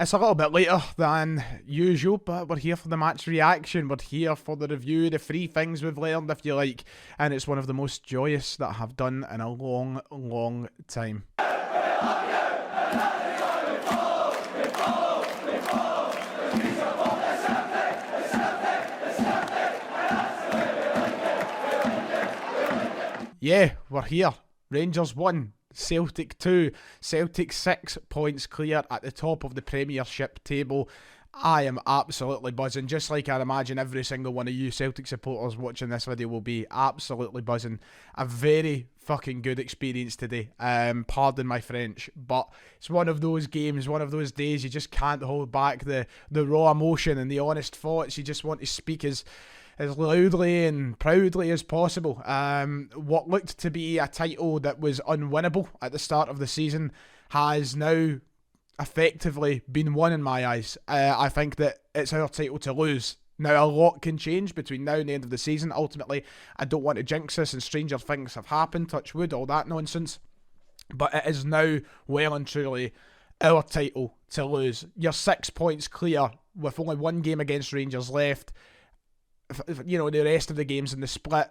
It's a little bit later than usual, but we're here for the match reaction. We're here for the review, the free things we've learned, if you like. And it's one of the most joyous that I have done in a long, long time. Yeah, we're here. Rangers 1, Celtic 2. Celtic 6 points clear at the top of the Premiership table. I am absolutely buzzing, just like I imagine every single one of you Celtic supporters watching this video will be absolutely buzzing. A very fucking good experience today. Pardon my French, but it's one of those games, one of those days you just can't hold back the raw emotion and the honest thoughts. You just want to speak as loudly and proudly as possible. What looked to be a title that was unwinnable at the start of the season has now effectively been won in my eyes. I think that it's our title to lose. Now, a lot can change between now and the end of the season. Ultimately, I don't want to jinx this, and stranger things have happened, touch wood, all that nonsense. But it is now well and truly our title to lose. You're 6 points clear with only one game against Rangers left. You know, the rest of the games in the split,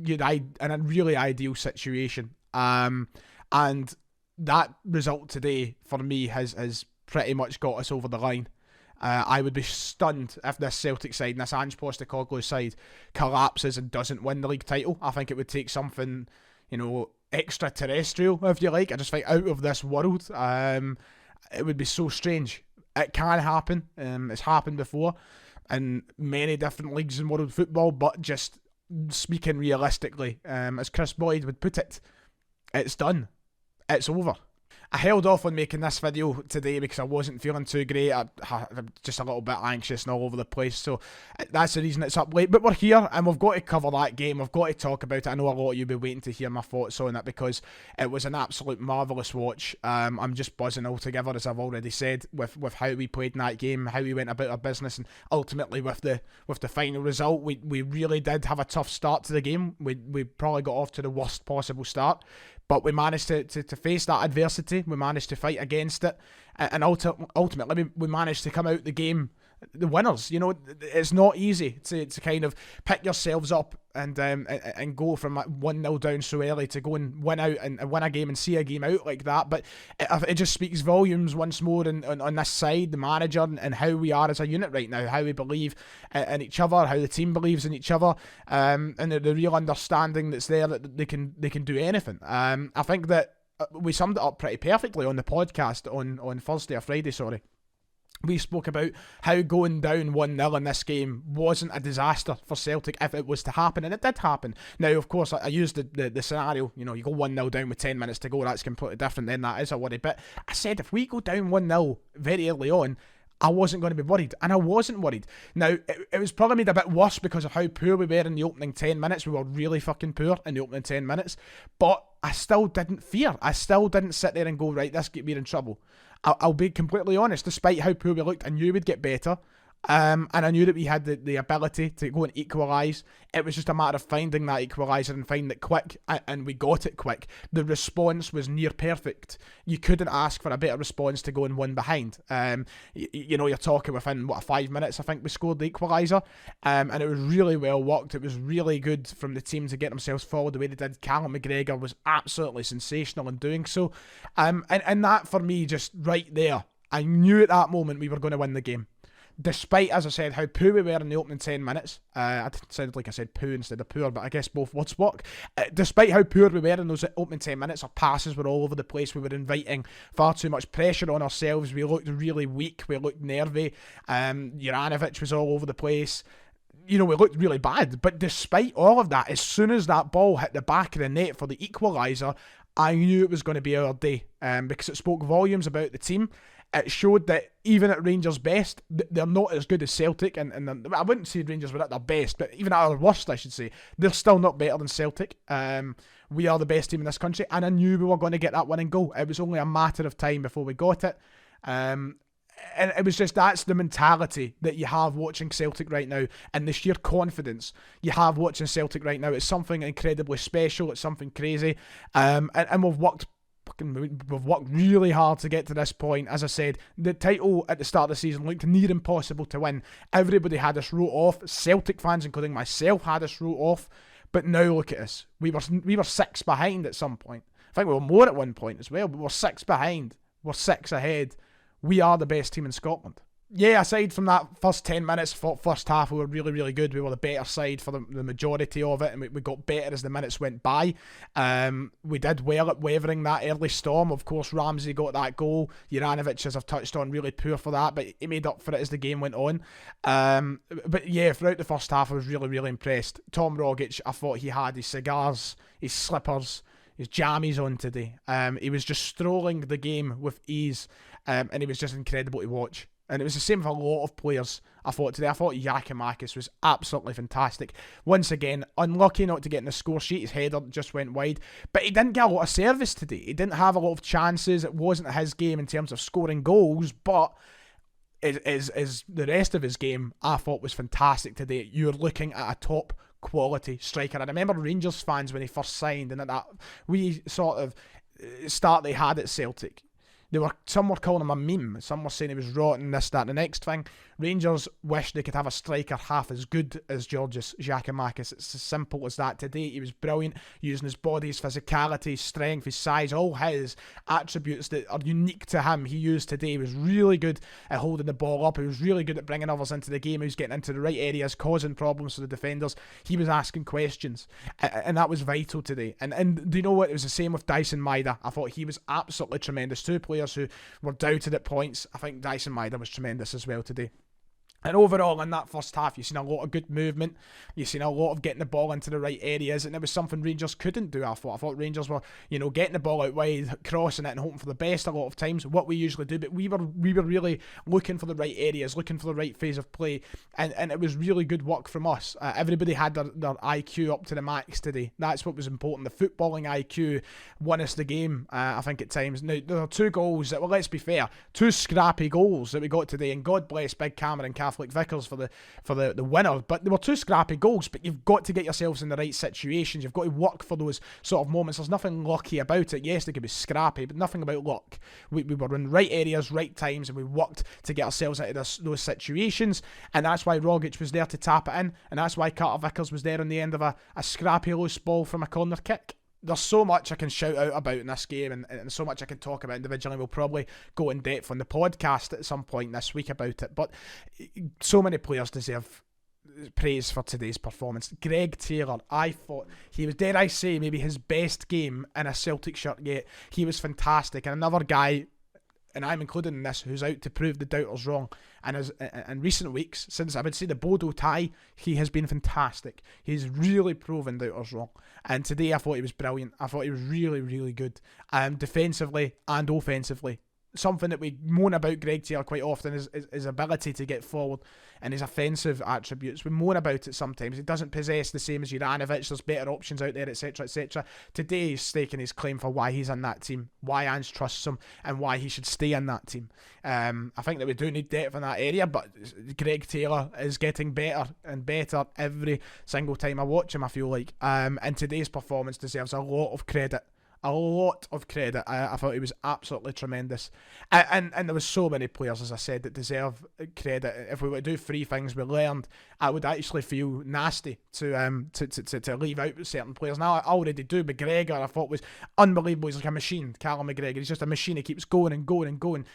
in a really ideal situation. And that result today, for me, has pretty much got us over the line. I would be stunned if this Celtic side, and this Ange Postecoglou side, collapses and doesn't win the league title. I think it would take something, extraterrestrial, if you like. I just think out of this world. It would be so strange. It can happen. It's happened before in many different leagues in world football, but just speaking realistically, as Chris Boyd would put it, it's done. It's over. I held off on making this video today because I wasn't feeling too great. I'm just a little bit anxious and all over the place, so that's the reason it's up late. But we're here and we've got to cover that game. We've got to talk about it. I know a lot of you will be waiting to hear my thoughts on it because it was an absolute marvellous watch. I'm just buzzing altogether, as I've already said, with how we played in that game, how we went about our business, and ultimately with the final result. We really did have a tough start to the game. We probably got off to the worst possible start. But we managed to face that adversity. We managed to fight against it. And ultimately, we managed to come out the game the winners. You know, it's not easy to kind of pick yourselves up and go from 1-0 down so early to go and win out and win a game and see a game out like that. But it just speaks volumes once more on this side, the manager, and how we are as a unit right now, how we believe in each other, how the team believes in each other, and the real understanding that's there that they can do anything. I think that we summed it up pretty perfectly on the podcast on Thursday or Friday, sorry. We spoke about how going down 1-0 in this game wasn't a disaster for Celtic if it was to happen, and it did happen. Now, of course, I used the scenario, you go 1-0 down with 10 minutes to go, that's completely different, then that is a worry. But I said if we go down 1-0 very early on, I wasn't going to be worried, and I wasn't worried. Now, it was probably made a bit worse because of how poor we were in the opening 10 minutes. We were really fucking poor in the opening 10 minutes, but I still didn't fear. I still didn't sit there and go, right, we're in trouble. I'll be completely honest, despite how poor we looked, I knew we'd get better. And I knew that we had the ability to go and equalise. It was just a matter of finding that equaliser and finding it quick, and we got it quick. The response was near perfect. You couldn't ask for a better response to go and win behind. You're talking within 5 minutes, I think we scored the equaliser, and it was really well worked. It was really good from the team to get themselves forward the way they did. Callum McGregor was absolutely sensational in doing so, and that for me, just right there, I knew at that moment we were going to win the game. Despite, as I said, how poor we were in the opening 10 minutes. I sounded like I said poo instead of poor, but I guess both words work. Despite how poor we were in those opening 10 minutes, our passes were all over the place. We were inviting far too much pressure on ourselves. We looked really weak. We looked nervy. Juranovic was all over the place. We looked really bad. But despite all of that, as soon as that ball hit the back of the net for the equaliser, I knew it was going to be our day, because it spoke volumes about the team. It showed that even at Rangers' best, they're not as good as Celtic, and I wouldn't say Rangers were at their best, but even at our worst, I should say, they're still not better than Celtic. We are the best team in this country, and I knew we were going to get that winning goal. It was only a matter of time before we got it. And it was just, that's the mentality that you have watching Celtic right now, and the sheer confidence you have watching Celtic right now. It's something incredibly special. It's something crazy, and we've worked we've worked really hard to get to this point. As I said, the title at the start of the season looked near impossible to win. Everybody had us wrote off. Celtic fans, including myself, had us wrote off. But now look at us. We were 6 behind at some point. I think we were more at one point as well, but we're 6 behind. We're 6 ahead. We are the best team in Scotland. Yeah, aside from that first 10 minutes, first half, we were really, really good. We were the better side for the majority of it, and we got better as the minutes went by. We did well at weathering that early storm. Of course, Ramsey got that goal. Juranovic, as I've touched on, really poor for that, but he made up for it as the game went on. But yeah, throughout the first half, I was really, really impressed. Tom Rogic, I thought he had his cigars, his slippers, his jammies on today. He was just strolling the game with ease, and he was just incredible to watch. And it was the same for a lot of players, I thought, today. I thought Giakoumakis was absolutely fantastic. Once again, unlucky not to get in the score sheet. His header just went wide. But he didn't get a lot of service today. He didn't have a lot of chances. It wasn't his game in terms of scoring goals. But is the rest of his game, I thought, was fantastic today. You're looking at a top quality striker. And I remember Rangers fans when he first signed, and at that wee sort of start they had at Celtic, some were calling him a meme. Some were saying he was rotten, this, that, and the next thing. Rangers wish they could have a striker half as good as Georgios Giakoumakis. It's as simple as that. Today, he was brilliant, using his body, his physicality, his strength, his size, all his attributes that are unique to him. He used today. He was really good at holding the ball up. He was really good at bringing others into the game. He was getting into the right areas, causing problems for the defenders. He was asking questions, and that was vital today. And do you know what? It was the same with Dyson Maeda. I thought he was absolutely tremendous. 2 players who were doubted at points. I think Dyson Maeda was tremendous as well today. And overall, in that first half, you've seen a lot of good movement. You've seen a lot of getting the ball into the right areas, and it was something Rangers couldn't do, I thought. I thought Rangers were, getting the ball out wide, crossing it and hoping for the best a lot of times, what we usually do, but we were really looking for the right areas, looking for the right phase of play, and it was really good work from us. Everybody had their IQ up to the max today. That's what was important. The footballing IQ won us the game, I think, at times. Now, there are 2 goals that, well, let's be fair, 2 scrappy goals that we got today, and God bless Big Cameron Catholic Vickers for the winner, but they were 2 scrappy goals. But you've got to get yourselves in the right situations. You've got to work for those sort of moments. There's nothing lucky about it. Yes, they could be scrappy, but nothing about luck. We were in right areas, right times, and we worked to get ourselves out of those situations, and that's why Rogic was there to tap it in, and that's why Carter Vickers was there on the end of a scrappy loose ball from a corner kick. There's so much I can shout out about in this game, and so much I can talk about individually. We'll probably go in depth on the podcast at some point this week about it, but so many players deserve praise for today's performance. Greg Taylor, I thought he was, dare I say, maybe his best game in a Celtic shirt yet. He was fantastic, and another guy, and I'm included in this, who's out to prove the doubters wrong. And as in recent weeks, since I would say the Bodo tie, he has been fantastic. He's really proven doubters wrong. And today I thought he was brilliant. I thought he was really, really good. Defensively and offensively. Something that we moan about Greg Taylor quite often is his ability to get forward and his offensive attributes. We moan about it sometimes. He doesn't possess the same as Juranovic. There's better options out there, etc., etc. Today he's staking his claim for why he's in that team, why Ange trusts him, and why he should stay in that team. I think that we do need depth in that area, but Greg Taylor is getting better and better every single time I watch him, I feel like. And today's performance deserves a lot of credit. A lot of credit. I thought he was absolutely tremendous, and there was so many players, as I said, that deserve credit. If we were to do 3 things we learned, I would actually feel nasty to leave out certain players. Now I already do. McGregor, I thought, was unbelievable. He's like a machine. Callum McGregor, he's just a machine. He keeps going and going and going.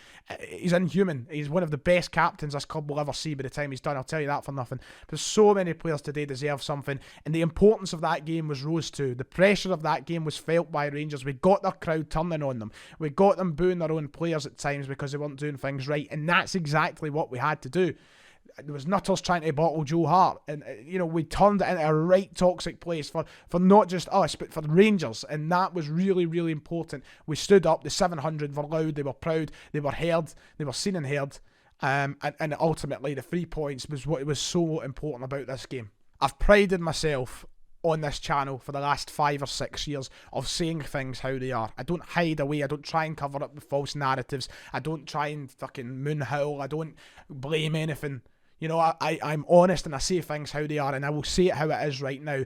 He's inhuman. He's one of the best captains this club will ever see by the time he's done. I'll tell you that for nothing. But so many players today deserve something, and the importance of that game was rose to. The pressure of that game was felt by Rangers. We got their crowd turning on them. We got them booing their own players at times because they weren't doing things right, and that's exactly what we had to do. There was nutters trying to bottle Joe Hart, and we turned it into a right toxic place for not just us but for the Rangers, and that was really, really important. We stood up. The 700 were loud, they were proud, they were heard, they were seen and heard, and ultimately the 3 points was what was so important about this game. I've prided myself on this channel for the last 5 or 6 years of saying things how they are. I don't hide away. I don't try and cover up with false narratives. I don't try and fucking moonhowl. I don't blame anything. I'm honest and I say things how they are, and I will say it how it is right now.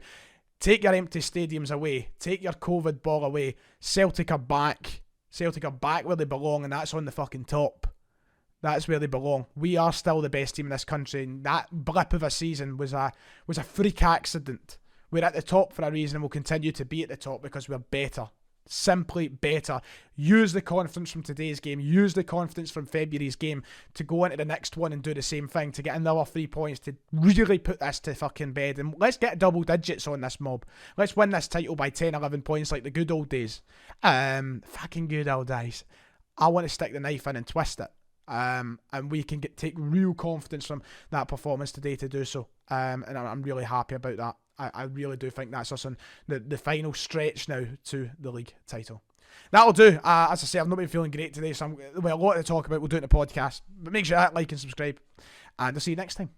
Take your empty stadiums away. Take your COVID ball away. Celtic are back. Celtic are back where they belong, and that's on the fucking top. That's where they belong. We are still the best team in this country, and that blip of a season was a freak accident. We're at the top for a reason, and we'll continue to be at the top because we're better. Simply better. Use the confidence from today's game. Use the confidence from February's game to go into the next one and do the same thing, to get another 3 points, to really put this to fucking bed. And let's get double digits on this mob. Let's win this title by 10, 11 points like the good old days. Fucking good old days. I want to stick the knife in and twist it. And we can take real confidence from that performance today to do so. And I'm really happy about that. I really do think that's us on the final stretch now to the league title. That'll do. As I say, I've not been feeling great today, so a lot to talk about. We'll do it in the podcast. But make sure you hit like and subscribe, and I'll see you next time.